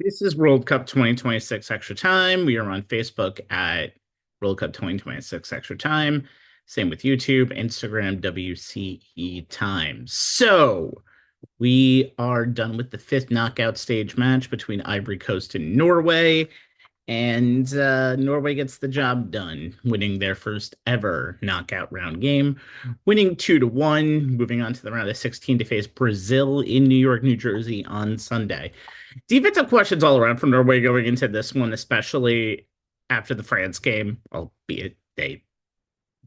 This is World Cup 2026 Extra Time. We are on Facebook at World Cup 2026 Extra Time. Same with YouTube, Instagram, WCE Time. So we are done with the fifth knockout stage match between Ivory Coast and Norway. And Norway gets the job done, winning their first ever knockout round game, winning 2-1, moving on to the round of 16 to face Brazil in New York, New Jersey on Sunday. Defensive questions all around from Norway going into this one, especially after the France game, albeit they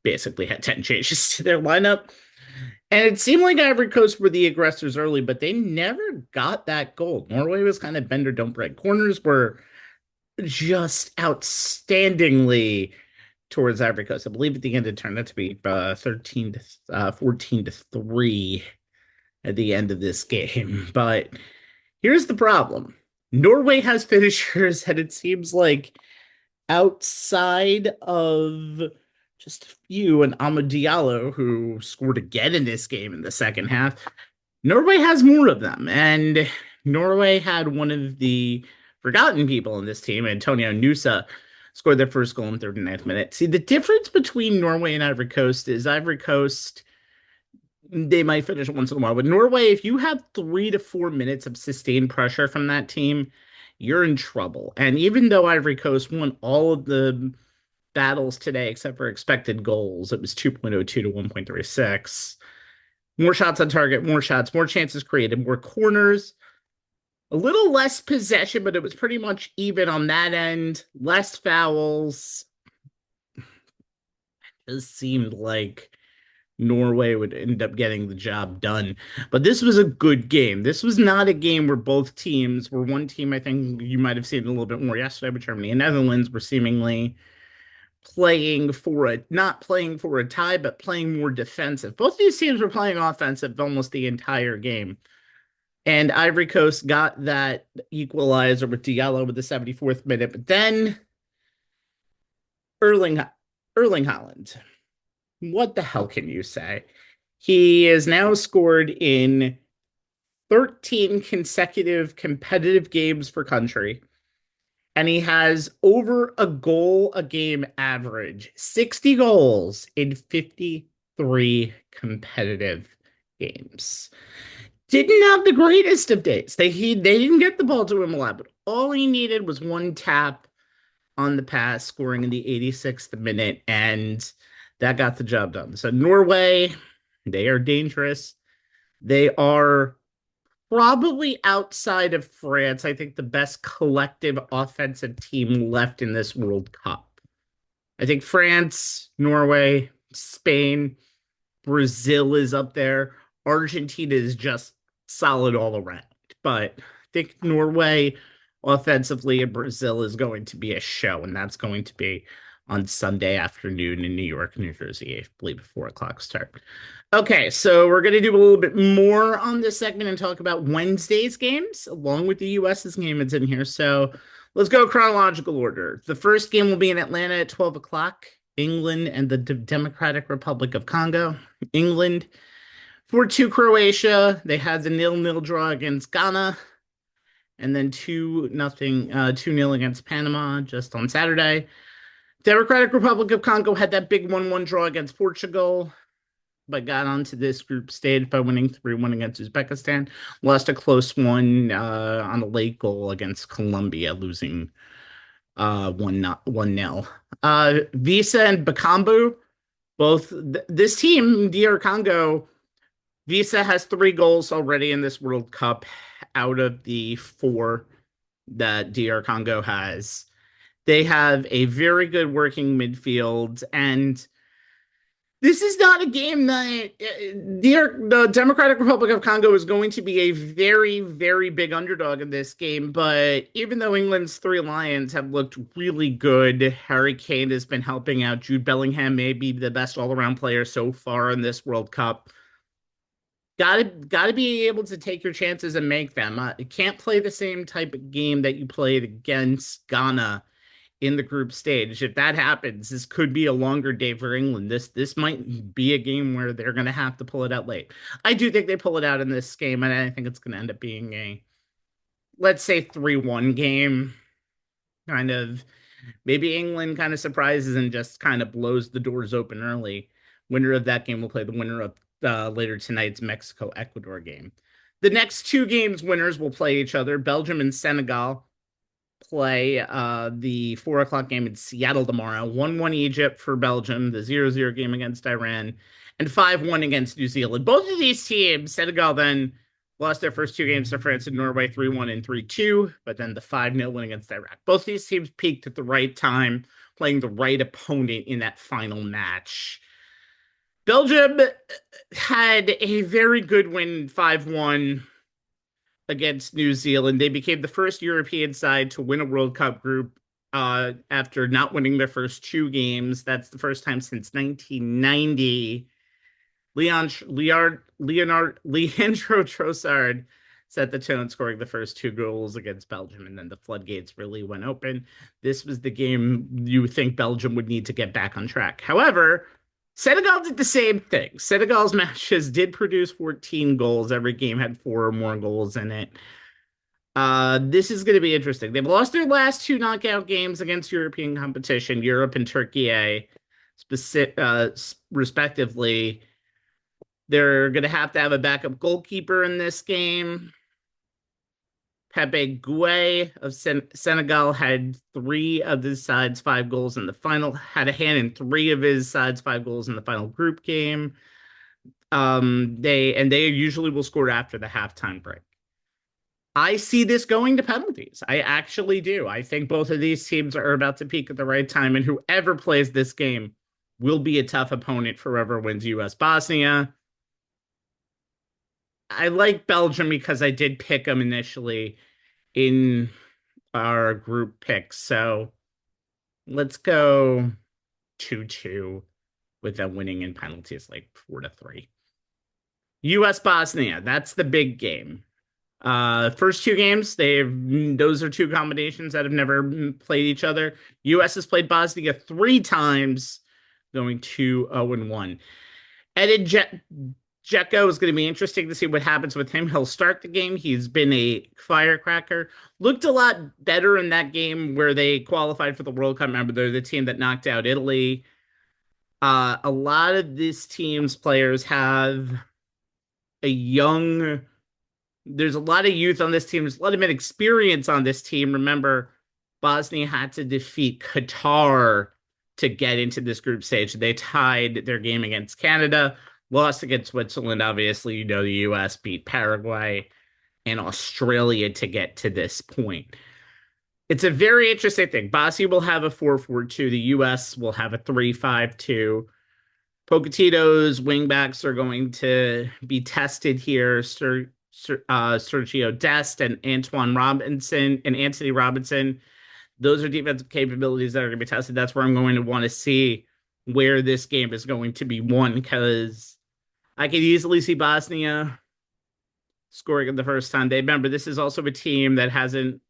basically had 10 changes to their lineup. And it seemed like Ivory Coast were the aggressors early, but they never got that goal. Norway was kind of bend or don't break. Corners were just outstandingly towards Ivory Coast. I believe at the end it turned out to be 13 to 14 to 3 at the end of this game. But here's the problem. Norway has finishers that it seems like outside of just a few, and Amad Diallo, who scored again in this game in the second half, Norway has more of them. And Norway had one of the forgotten people in this team, Antonio Nusa, scored their first goal in the 39th minute. See, the difference between Norway and Ivory Coast is Ivory Coast, they might finish once in a while. But Norway, if you have 3 to 4 minutes of sustained pressure from that team, you're in trouble. And even though Ivory Coast won all of the battles today, except for expected goals, it was 2.02 to 1.36. More shots on target, more shots, more chances created, more corners, a little less possession, but it was pretty much even on that end. Less fouls. It just seemed like Norway would end up getting the job done. But this was a good game. This was not a game where both teams were one team. I think you might have seen it a little bit more yesterday with Germany and Netherlands were seemingly not playing for a tie, but playing more defensive. Both these teams were playing offensive almost the entire game. And Ivory Coast got that equalizer with Diallo with the 74th minute. But then Erling Erling Haaland, what the hell can you say? He has now scored in 13 consecutive competitive games for country, and he has over a goal a game average, 60 goals in 53 competitive games. Didn't have the greatest of days. They didn't get the ball to him a lot, but all he needed was one tap on the pass, scoring in the 86th minute, and that got the job done. So Norway, they are dangerous. They are probably outside of France, I think the best collective offensive team left in this World Cup. I think France, Norway, Spain, Brazil is up there. Argentina is just solid all around. But I think Norway offensively and Brazil is going to be a show, and that's going to be on Sunday afternoon in New York, New Jersey, I believe at 4 o'clock start. Okay, so we're going to do a little bit more on this segment and talk about Wednesday's games along with the US's game that's in here. So let's go chronological order. The first game will be in Atlanta at 12 o'clock. England and the Democratic Republic of Congo. England 4-2 Croatia. They had the 0-0 draw against Ghana, and then 2-0, 2-0 against Panama just on Saturday. Democratic Republic of Congo had that big 1-1 draw against Portugal, but got onto this group stage by winning 3-1 against Uzbekistan. Lost a close one on a late goal against Colombia, losing 1-0. Visa and Bakambu, this team, DR Congo, Visa has 3 goals already in this World Cup out of the 4 that DR Congo has. They have a very good working midfield, and this is not a game that the Democratic Republic of Congo is going to be a very, very big underdog in this game. But even though England's 3 Lions have looked really good, Harry Kane has been helping out. Jude Bellingham may be the best all-around player so far in this World Cup. Gotta be able to take your chances and make them. You can't play the same type of game that you played against Ghana in the group stage. If that happens, this could be a longer day for England. This might be a game where they're going to have to pull it out late. I do think they pull it out in this game, and I think it's going to end up being let's say 3-1 game. Kind of maybe England kind of surprises and just kind of blows the doors open early. Winner of that game will play the winner of later tonight's Mexico Ecuador game. The next two games winners will play each other. Belgium and Senegal play the 4 o'clock game in Seattle tomorrow. 1-1 Egypt for Belgium, the 0-0 game against Iran, and 5-1 against New Zealand. Both of these teams, Senegal then lost their first two games to France and Norway 3-1 and 3-2, but then the 5-0 win against Iraq. Both these teams peaked at the right time, playing the right opponent in that final match. Belgium had a very good win 5-1 against New Zealand. They became the first European side to win a World Cup group after not winning their first two games. That's the first time since 1990. Leandro Trossard set the tone, scoring the first two goals against Belgium, and then the floodgates really went open. This was the game you think Belgium would need to get back on track. However, Senegal did the same thing. Senegal's matches did produce 14 goals. Every game had four or more goals in it. This is going to be interesting. They've lost their last two knockout games against European competition, Europe and Turkey, respectively. They're going to have a backup goalkeeper in this game. Pepe Gueye of Senegal had three of his side's 5 goals in the final, had a hand in three of his side's 5 goals in the final group game. They usually will score after the halftime break. I see this going to penalties. I actually do. I think both of these teams are about to peak at the right time, and whoever plays this game will be a tough opponent for whoever wins US Bosnia. I like Belgium because I did pick them initially in our group picks. So let's go 2-2 with them winning in penalties, like 4-3. US Bosnia, that's the big game. First two games, those are two combinations that have never played each other. US has played Bosnia 3 times, going 2-0-1. Edin Dzeko is going to be interesting to see what happens with him. He'll start the game. He's been a firecracker. Looked a lot better in that game where they qualified for the World Cup. Remember, they're the team that knocked out Italy. A lot of this team's players have a young. There's a lot of youth on this team. There's a lot of experience on this team. Remember, Bosnia had to defeat Qatar to get into this group stage. They tied their game against Canada, lost against Switzerland. Obviously, the US beat Paraguay and Australia to get to this point. It's a very interesting thing. Bosnia will have a 4-4-2. The US will have a 3-5-2. Pochettino's wingbacks are going to be tested here. Sergio Dest and Antoine Robinson and Anthony Robinson. Those are defensive capabilities that are going to be tested. That's where I'm going to want to see where this game is going to be won, because I could easily see Bosnia scoring it the first time. They remember this is also a team that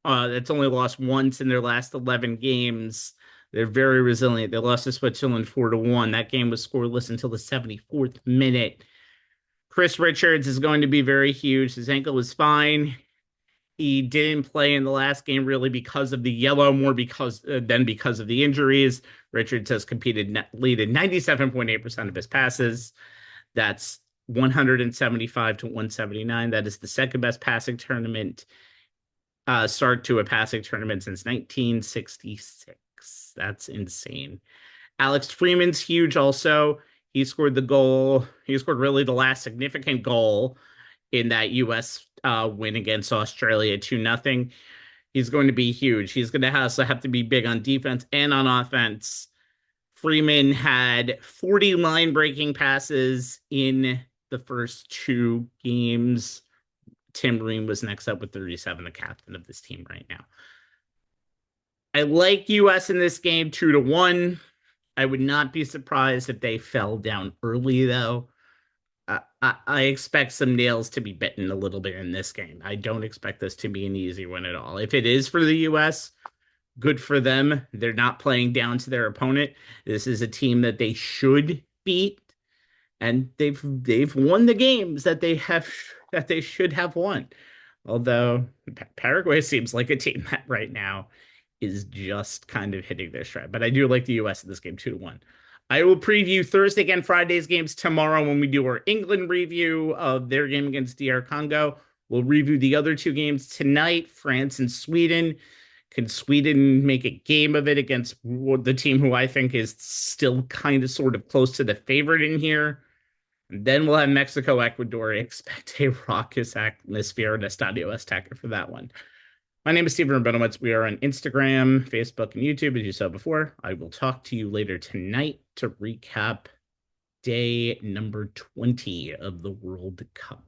that's only lost once in their last 11 games. They're very resilient. They lost to Switzerland 4-1. That game was scoreless until the 74th minute. Chris Richards is going to be very huge. His ankle was fine. He didn't play in the last game really because of the yellow, more than because of the injuries. Richards has completed 97.8% of his passes. That's 175 to 179. That is the second best passing tournament start to a passing tournament since 1966. That's insane. Alex Freeman's huge also. He scored the goal. He scored really the last significant goal in that U.S. Win against Australia 2-0. He's going to be huge. He's going to also have to be big on defense and on offense. Freeman had 40 line-breaking passes in the first two games. Tim Ream was next up with 37, the captain of this team right now. I like U.S. in this game 2-1. I would not be surprised if they fell down early, though. I expect some nails to be bitten a little bit in this game. I don't expect this to be an easy one at all. If it is for the U.S., good for them. They're not playing down to their opponent. This is a team that they should beat, and they've won the games that they should have won. Although Paraguay seems like a team that right now is just kind of hitting their stride. But I do like the US in this game 2-1. I will preview Thursday and Friday's games tomorrow when we do our England review of their game against DR Congo. We'll review the other two games tonight, France and Sweden. Can Sweden make a game of it against the team who I think is still kind of sort of close to the favorite in here? And then we'll have Mexico, Ecuador. Expect a raucous atmosphere in Estadio Azteca for that one. My name is Stephen Rabinowitz. We are on Instagram, Facebook, and YouTube, as you saw before. I will talk to you later tonight to recap day number 20 of the World Cup.